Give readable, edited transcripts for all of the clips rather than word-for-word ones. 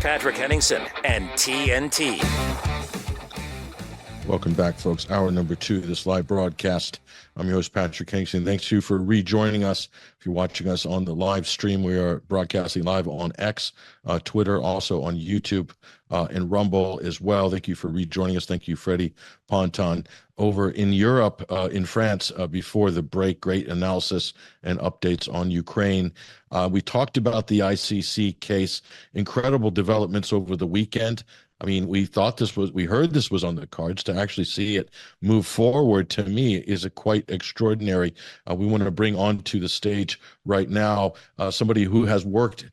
Patrick Henningsen and TNT. Welcome back, folks. Hour number 2 of this live broadcast. I'm your host, Patrick Henningsen. Thanks to you for rejoining us. If you're watching us on the live stream, we are broadcasting live on X, Twitter, also on YouTube, and Rumble as well. Thank you for rejoining us. Thank you, Freddie Ponton. Over in Europe, in France, before the break, great analysis and updates on Ukraine. We talked about the ICC case, incredible developments over the weekend. I mean, we heard this was on the cards. To actually see it move forward, to me, is a quite extraordinary. We want to bring onto the stage right now somebody who has worked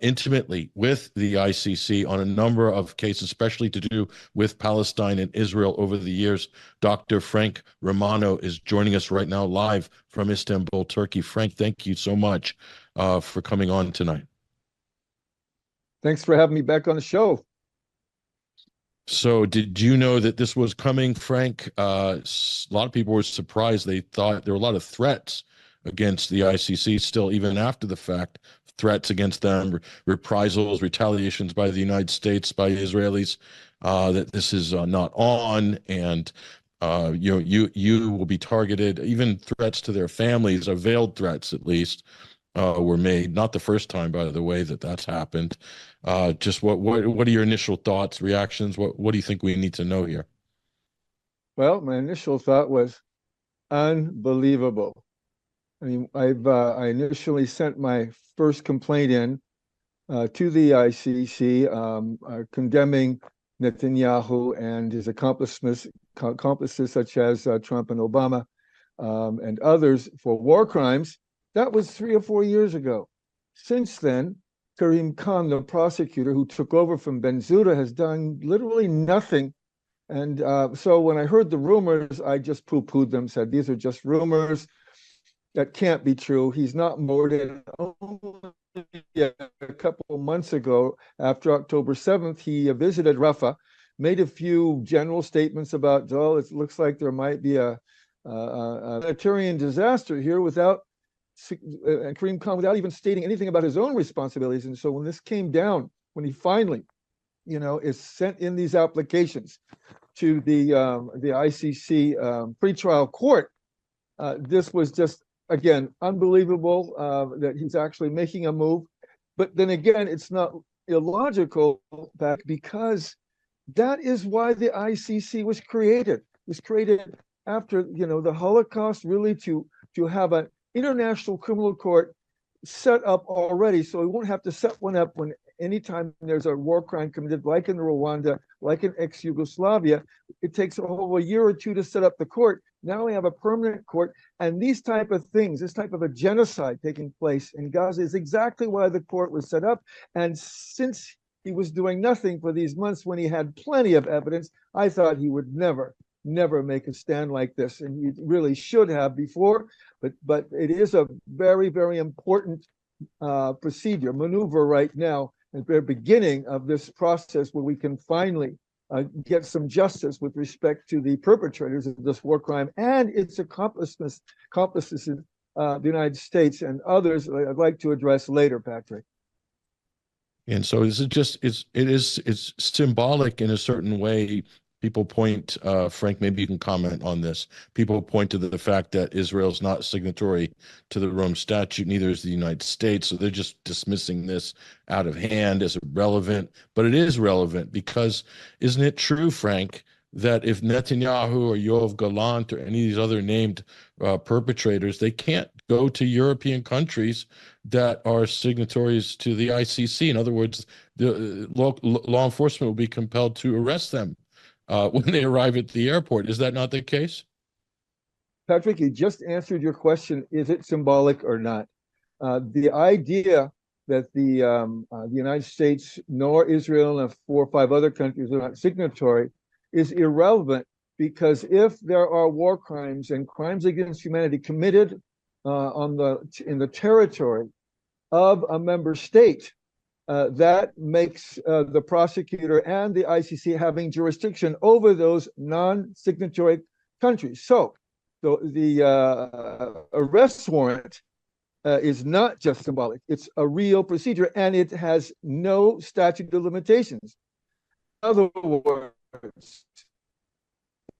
intimately with the ICC on a number of cases, especially to do with Palestine and Israel over the years. Dr. Frank Romano is joining us right now live from Istanbul, Turkey. Frank, thank you so much for coming on tonight. Thanks for having me back on the show. So did you know that this was coming, Frank? A lot of people were surprised. They thought there were a lot of threats against the ICC still, even after the fact, threats against them, reprisals, retaliations by the United States, by Israelis, that this is not on, and you will be targeted. Even threats to their families, or veiled threats at least, were made. Not the first time, by the way, that's happened. Just what are your initial thoughts, reactions? What do you think we need to know here? Well, my initial thought was unbelievable. I mean, I initially sent my first complaint in to the ICC, condemning Netanyahu and his accomplices such as Trump and Obama and others for war crimes. That was 3 or 4 years ago. Since then, Karim Khan, the prosecutor who took over from Benzouda, has done literally nothing. And so when I heard the rumors, I just poo-pooed them, said, these are just rumors. That can't be true. He's not murdered. Only a couple of months ago, after October 7th, he visited Rafah, made a few general statements about, oh, it looks like there might be a humanitarian disaster here, without Karim Khan, without even stating anything about his own responsibilities. And so when this came down, when he finally, is sent in these applications to the ICC pretrial court, this was just, again, unbelievable that he's actually making a move. But then again, it's not illogical, because that is why the ICC was created. It was created after, the Holocaust, really to have an international criminal court set up already, so we won't have to set one up when anytime there's a war crime committed, like in Rwanda, like in ex-Yugoslavia. It takes a whole year or two to set up the court. Now we have a permanent court, and these type of things, this type of a genocide taking place in Gaza, is exactly why the court was set up. And since he was doing nothing for these months when he had plenty of evidence, I thought he would never make a stand like this, and he really should have before. But it is a very, very important maneuver right now, at the very beginning of this process, where we can finally get some justice with respect to the perpetrators of this war crime and its accomplices in the United States and others I'd like to address later, Patrick. And so it's symbolic in a certain way. People point, Frank, maybe you can comment on this. People point to the fact that Israel's not signatory to the Rome Statute, neither is the United States. So they're just dismissing this out of hand as irrelevant. But it is relevant because, isn't it true, Frank, that if Netanyahu or Yoav Gallant or any of these other named perpetrators, they can't go to European countries that are signatories to the ICC? In other words, the law enforcement will be compelled to arrest them when they arrive at the airport. Is that not the case? Patrick, you just answered your question. Is it symbolic or not? The idea that the United States nor Israel and 4 or 5 other countries are not signatory is irrelevant, because if there are war crimes and crimes against humanity committed in the territory of a member state, that makes the prosecutor and the ICC having jurisdiction over those non-signatory countries. So the arrest warrant is not just symbolic. It's a real procedure, and it has no statute of limitations. In other words,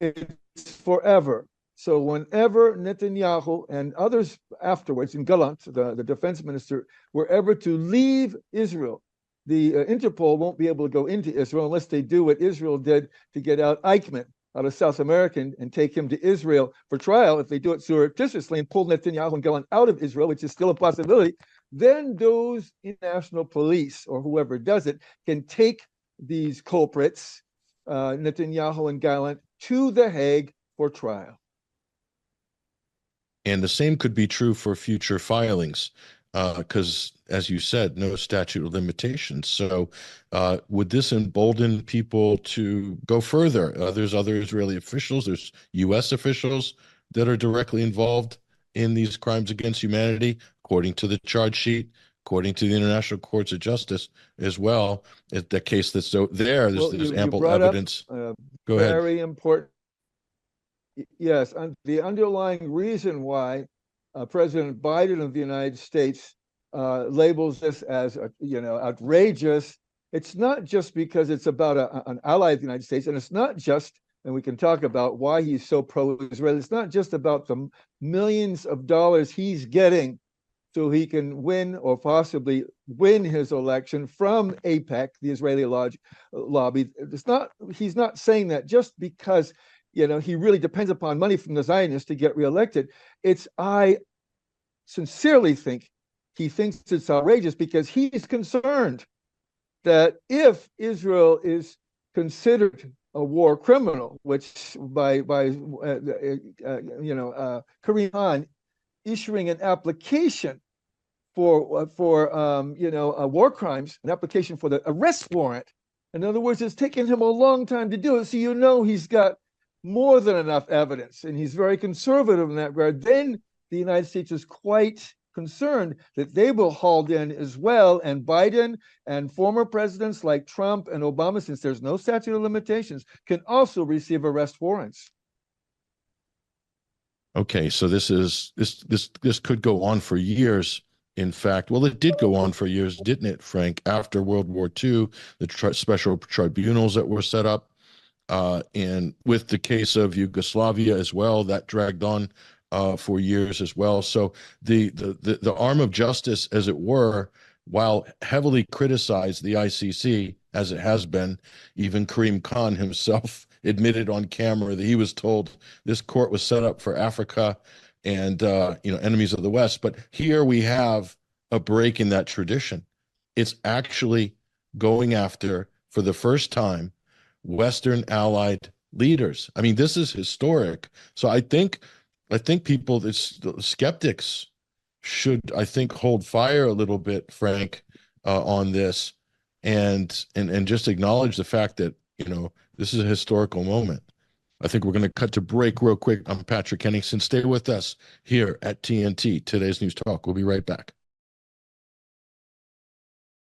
it's forever. So whenever Netanyahu and others afterwards, and Gallant, the defense minister, were ever to leave Israel, the Interpol won't be able to go into Israel unless they do what Israel did to get out Eichmann out of South America and take him to Israel for trial. If they do it surreptitiously and pull Netanyahu and Gallant out of Israel, which is still a possibility, then those international police or whoever does it can take these culprits, Netanyahu and Gallant, to The Hague for trial. And the same could be true for future filings, because, as you said, no statute of limitations. So would this embolden people to go further? There's other Israeli officials, there's U.S. officials that are directly involved in these crimes against humanity, according to the charge sheet, according to the International Courts of Justice as well. The case that's there's ample evidence. Go ahead. Very important. Yes, and the underlying reason why President Biden of the United States labels this as outrageous. It's not just because it's about an ally of the United States, and it's not just, and we can talk about why he's so pro-Israel. It's not just about the millions of dollars he's getting so he can win or possibly win his election from AIPAC, the Israeli lobby. He's not saying that just because he really depends upon money from the Zionists to get reelected. I sincerely think he thinks it's outrageous because he's concerned that if Israel is considered a war criminal, which by Karim Khan issuing an application for war crimes, an application for the arrest warrant. In other words, it's taken him a long time to do it. So he's got more than enough evidence, and he's very conservative in that regard. Then the United States is quite concerned that they will haul in as well, and Biden and former presidents like Trump and Obama, since there's no statute of limitations, can also receive arrest warrants. Okay, so this could go on for years. In fact, well, it did go on for years, didn't it, Frank? After World War II, the special tribunals that were set up, and with the case of Yugoslavia as well, that dragged on for years as well. So the arm of justice, as it were, while heavily criticized the ICC, as it has been, even Karim Khan himself admitted on camera that he was told this court was set up for Africa and enemies of the West. But here we have a break in that tradition. It's actually going after, for the first time, Western allied leaders. I mean, this is historic. So I think people, skeptics should, I think, hold fire a little bit, Frank, on this, and just acknowledge the fact that this is a historical moment. I think we're going to cut to break real quick. I'm Patrick Henningsen. Stay with us here at TNT, Today's News Talk. We'll be right back.